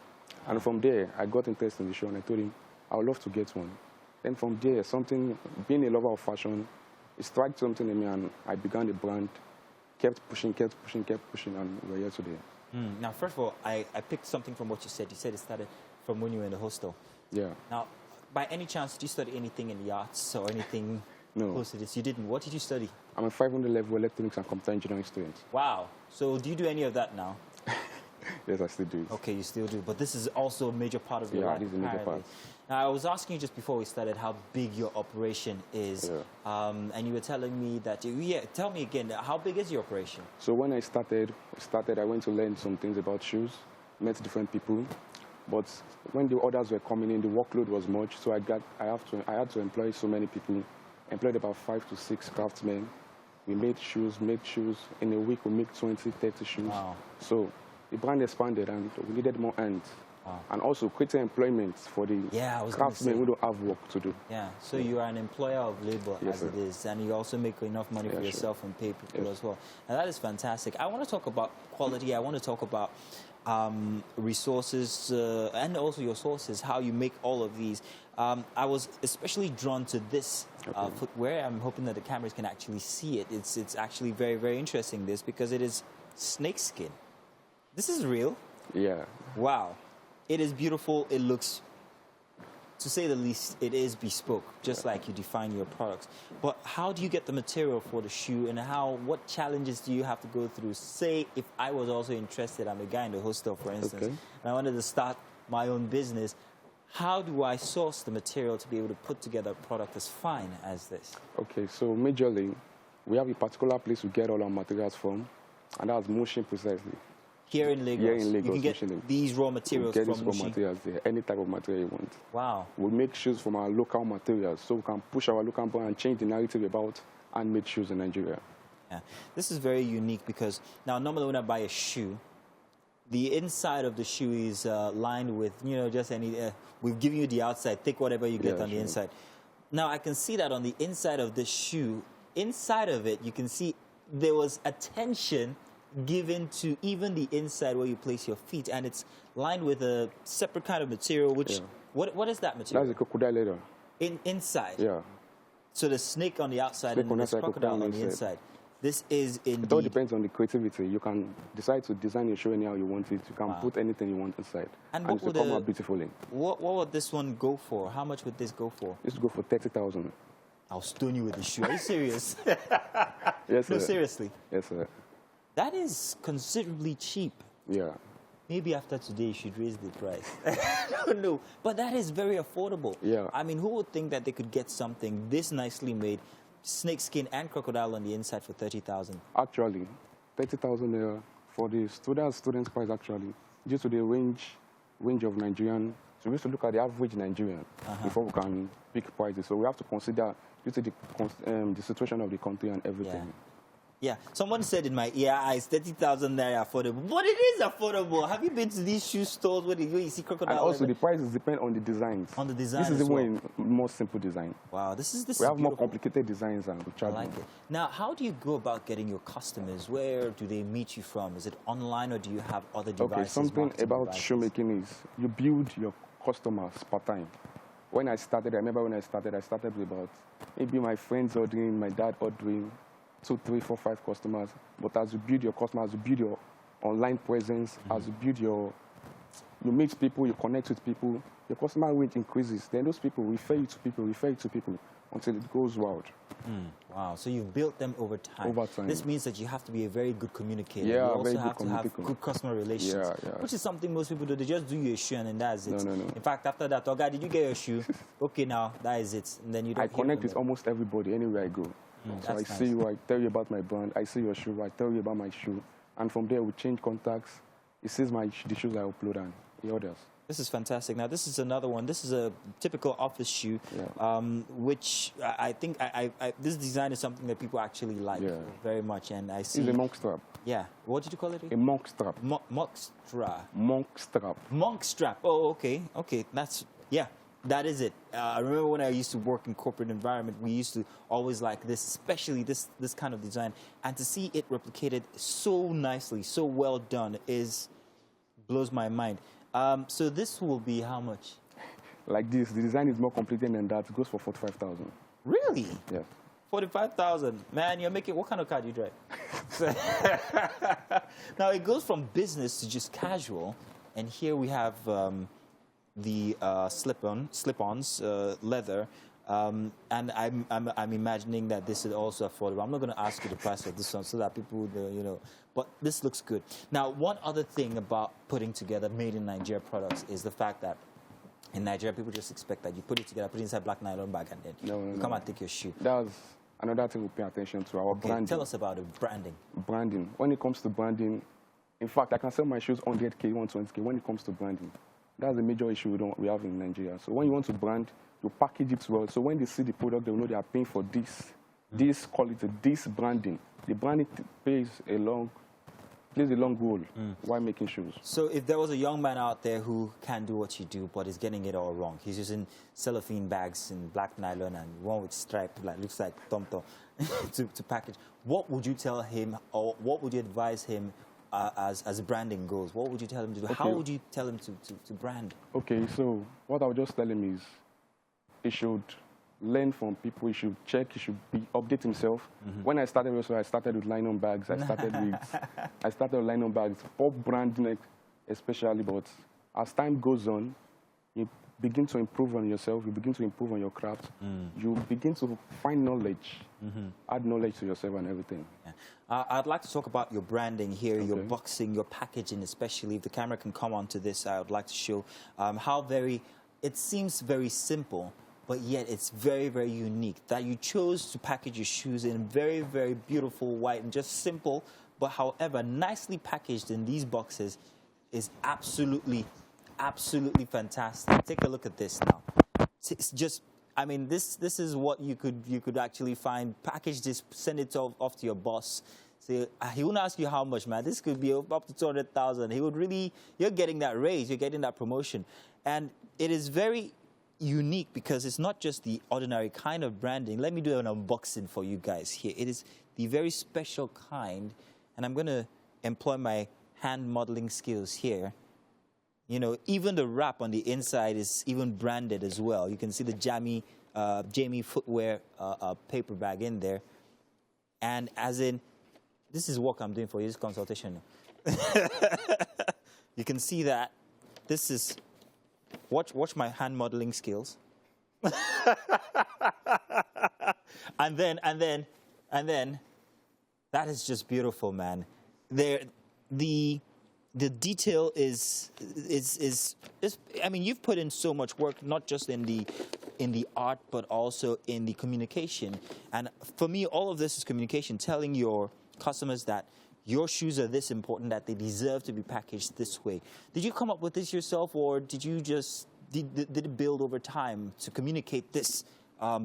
And from there, I got interested in the shoe, and I told him, I would love to get one. Then from there, being a lover of fashion, it struck something in me, and I began the brand, kept pushing, and we're here today. Now, first of all, I picked something from what you said. You said it started from when you were in the hostel. Yeah. Now, by any chance, did you study anything in the arts or anything close to this? You didn't. What did you study? I'm a 500 level electronics and computer engineering student. Wow. So do you do any of that now? Yes, I still do it. Okay, you still do. But this is also a major part of your life. Yeah, this is a major part. Now, I was asking you just before we started how big your operation is. Yeah. And you were telling me that, tell me again, how big is your operation? So when I started, I went to learn some things about shoes, met different people. But when the orders were coming in, the workload was much. So I had to employ so many people. Employed about 5 to 6 craftsmen. We made shoes. In a week, we make 20, 30 shoes. Wow. So the brand expanded and we needed more hands. Wow. And also creating employment for the craftsmen who don't have work to do. Yeah, so you are an employer of labor, yes, as sir. it is, and you also make enough money for yourself and pay people as well. And that is fantastic. I want to talk about quality. I want to talk about resources and also your sources, how you make all of these. I was especially drawn to this footwear. I'm hoping that the cameras can actually see it. It's actually very, very interesting, this, because it is snakeskin. This is real. Yeah. Wow. It is beautiful. It looks, to say the least, it is bespoke, just like you define your products. But how do you get the material for the shoe, and what challenges do you have to go through? Say, if I was also interested, I'm a guy in the hostel, for instance, and I wanted to start my own business, how do I source the material to be able to put together a product as fine as this? Okay, so majorly, we have a particular place we get all our materials from, and that's Motion precisely. Here in Lagos? Here in Lagos. You can get these raw materials from Motion? Raw materials there, any type of material you want. Wow. We make shoes from our local materials, so we can push our local brand and change the narrative about handmade shoes in Nigeria. Yeah. This is very unique because now normally when I buy a shoe, the inside of the shoe is lined with, just any, we've given you the outside, take whatever you get on the inside. Now I can see that on the inside of the shoe, inside of it, you can see there was attention given to even the inside where you place your feet, and it's lined with a separate kind of material, which, what is that material? That's a crocodile leather. Inside? Yeah. So the snake on the outside and the crocodile on the inside. This is indeed... It all depends on the creativity. You can decide to design your shoe anyhow you want it. You can put anything you want inside. And it will come out beautifully. What would this one go for? How much would this go for? This would go for 30,000. I'll stone you with the shoe. Are you serious? Yes, sir. No, seriously? Yes, sir. That is considerably cheap. Yeah. Maybe after today you should raise the price. I don't know. But that is very affordable. Yeah. I mean, who would think that they could get something this nicely made, snakeskin and crocodile on the inside for 30,000? Actually, 30,000 for the student's price actually, due to the range of Nigerian. So we used to look at the average Nigerian before we can pick prices. So we have to consider due to the situation of the country and everything. Yeah, someone said in my ear, it's 30,000 naira affordable. But it is affordable. Have you been to these shoe stores where you see crocodile? And also the prices depend on the designs. On the design. This is even more simple design. Wow, this is we have more complicated designs and we charge. I like it. Now, how do you go about getting your customers? Where do they meet you from? Is it online or do you have other devices? Okay, something about shoemaking is you build your customers per time. When I started, I remember when I started with about maybe my friends ordering, my dad ordering, 2, 3, 4, 5 customers. But as you build your customers, as you build your online presence, as you build you meet people, you connect with people, your customer rate increases. Then those people refer you to people, until it goes wild. Wow, so you've built them over time. Over time. This means that you have to be a very good communicator. Yeah, you also have to have good customer relations, yeah. which is something most people do. They just do you a shoe and then that's it. No. In fact, after that, Oga, did you get your shoe? Okay, now, that is it. And then you don't I connect with almost everybody anywhere I go. So I see you, I tell you about my brand, I see your shoe, I tell you about my shoe. And from there, we change contacts. He sees the shoes I upload and he orders. This is fantastic. Now, this is another one. This is a typical office shoe, which I think this design is something that people actually like very much. And I see... It's a monk strap. Yeah. What did you call it? A monk strap. Monk strap. Monk strap. Monk strap. Oh, okay. Okay. That's... Yeah. That is it. I remember when I used to work in corporate environment, we used to always like this, especially this kind of design. And to see it replicated so nicely, so well done, blows my mind. So this will be how much? Like this. The design is more complicated than that. It goes for 45,000. Really? Yeah. 45,000. Man, you're making... What kind of car do you drive? Now, it goes from business to just casual. And here we have... the slip-ons, leather. And I'm imagining that this is also affordable. I'm not going to ask you the price of this one so that people would, you know, but this looks good. Now, one other thing about putting together made in Nigeria products is the fact that in Nigeria, people just expect that you put it together, put it inside black nylon bag, and then you come and take your shoe. That's another thing we pay attention to, our branding. Tell us about it, branding. Branding. When it comes to branding, in fact, I can sell my shoes 100K, 120K when it comes to branding. That's a major issue we have in Nigeria. So when you want to brand, you package it well. So when they see the product, they will know they are paying for this quality, this branding. The branding plays a long role while making shoes. So if there was a young man out there who can do what you do, but is getting it all wrong, he's using cellophane bags in black nylon and one with stripe, like looks like tom-tom, to package, what would you tell him, or what would you advise him as branding goes? What would you tell him to do? Okay. How would you tell him to brand? Okay, so what I would just tell him is he should learn from people, he should check, he should update himself. When I started also, I started with nylon bags. I started with nylon bags, for branding especially, but as time goes on, you begin to improve on yourself, you begin to improve on your craft, you begin to find knowledge, add knowledge to yourself and everything. Yeah. I'd like to talk about your branding here, your boxing, your packaging especially. If the camera can come onto this, I would like to show how it seems very simple, but yet it's very, very unique, that you chose to package your shoes in very, very beautiful white and just simple, but however, nicely packaged in these boxes is absolutely, absolutely fantastic. Take a look at this now. It's just, I mean, this is what you could actually find. Package this, send it off to your boss. So he wouldn't ask you how much, man. This could be up to 200,000. He would really, you're getting that raise, you're getting that promotion. And it is very unique because it's not just the ordinary kind of branding. Let me do an unboxing for you guys here. It is the very special kind, and I'm going to employ my hand modeling skills here. You know, even the wrap on the inside is even branded as well. You can see the Jamie footwear paper bag in there. And as in, this is work I'm doing for you, this consultation. You can see that this is, watch my hand modeling skills. and then, that is just beautiful, man. The detail is I mean, you've put in so much work, not just in the art, but also in the communication. And for me, all of this is communication, telling your customers that your shoes are this important, that they deserve to be packaged this way. Did you come up with this yourself, or did you just did it build over time to communicate this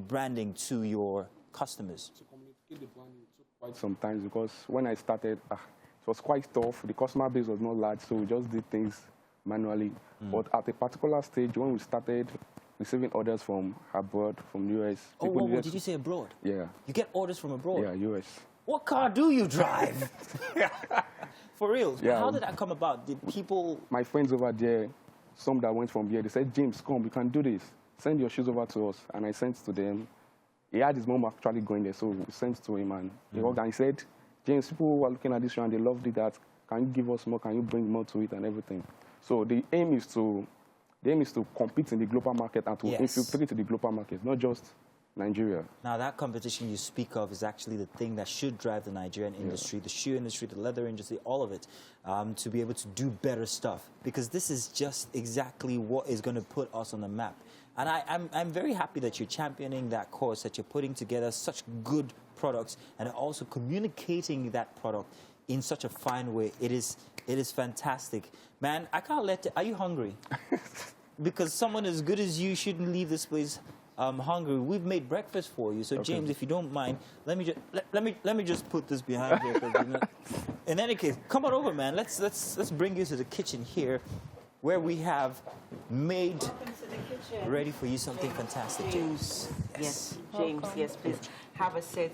branding to your customers? To communicate the branding took quite some time, because when I started, it was quite tough. The customer base was not large, so we just did things manually. But at a particular stage, when we started receiving orders from abroad, from US. Oh, did you say abroad? Yeah. You get orders from abroad? Yeah, US. What car do you drive? For real? Yeah. How did that come about? Did people... My friends over there, some that went from here, they said, James, come, we can do this. Send your shoes over to us. And I sent to them. He had his mom actually going there, so we sent to him, and he said, James, people who are looking at this show and they loved it, that can you give us more? Can you bring more to it and everything? So the aim is to compete in the global market and to infiltrate the global market, not just Nigeria. Now, that competition you speak of is actually the thing that should drive the Nigerian industry, the shoe industry, the leather industry, all of it, to be able to do better stuff. Because this is just exactly what is going to put us on the map. And I'm very happy that you're championing that cause, that you're putting together such good products and also communicating that product in such a fine way. It is fantastic. Man, I can't let it. Are you hungry? Because someone as good as you shouldn't leave this place hungry. We've made breakfast for you. So James, if you don't mind, let me just put this behind here. You know, in any case, come on over, man. Let's bring you to the kitchen here, where we have made ready for you something fantastic. James, yes, James, yes, please have a seat.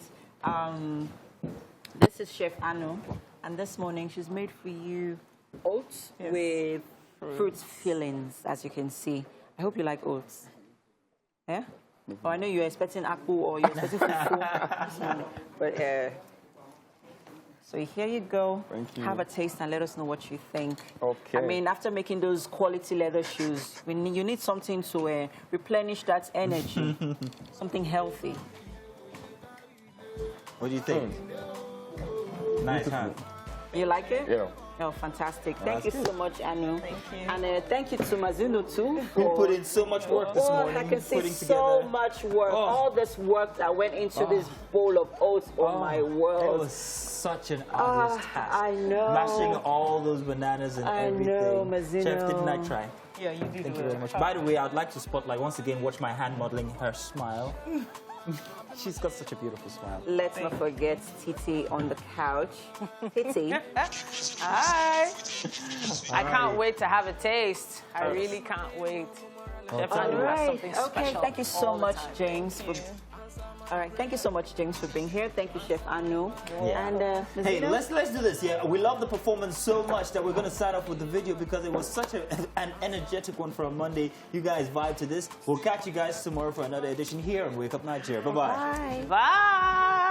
This is Chef Anu, and this morning she's made for you oats with fruit fillings, as you can see. I hope you like oats. Yeah? Oh, I know you're expecting akpu or you're expecting fufu, but So here you go. Thank you. Have a taste and let us know what you think. Okay. I mean, after making those quality leather shoes, you need something to replenish that energy, something healthy. What do you think? Nice, huh? You like it? Yeah. Oh, fantastic. Oh, thank you that's so much, Anu. Thank you. And thank you to Mazino, too. Who put in so much work this morning. I can see putting so together. much work. Oh. All this work that went into this bowl of oats. Oh, my world. It was such an arduous task. I know. Mashing all those bananas and everything. I know, Mazino. Chef, didn't I try? Yeah, you did. Thank you very much. By the way, I'd like to spotlight once again, watch my hand modeling her smile. She's got such a beautiful smile. Let's not forget Titi on the couch. Titi. Hi. I can't wait to have a taste. I really can't wait. Chef Anu has something special. Thank you so all the much, time. James. All right, thank you so much, James, for being here. Thank you, Chef Anu. Yeah. And hey, Mazino? let's do this. Yeah, we love the performance so much that we're going to start off with the video because it was such an energetic one for a Monday. You guys vibe to this. We'll catch you guys tomorrow for another edition here on Wake Up Nigeria. Bye-bye. Bye. Bye.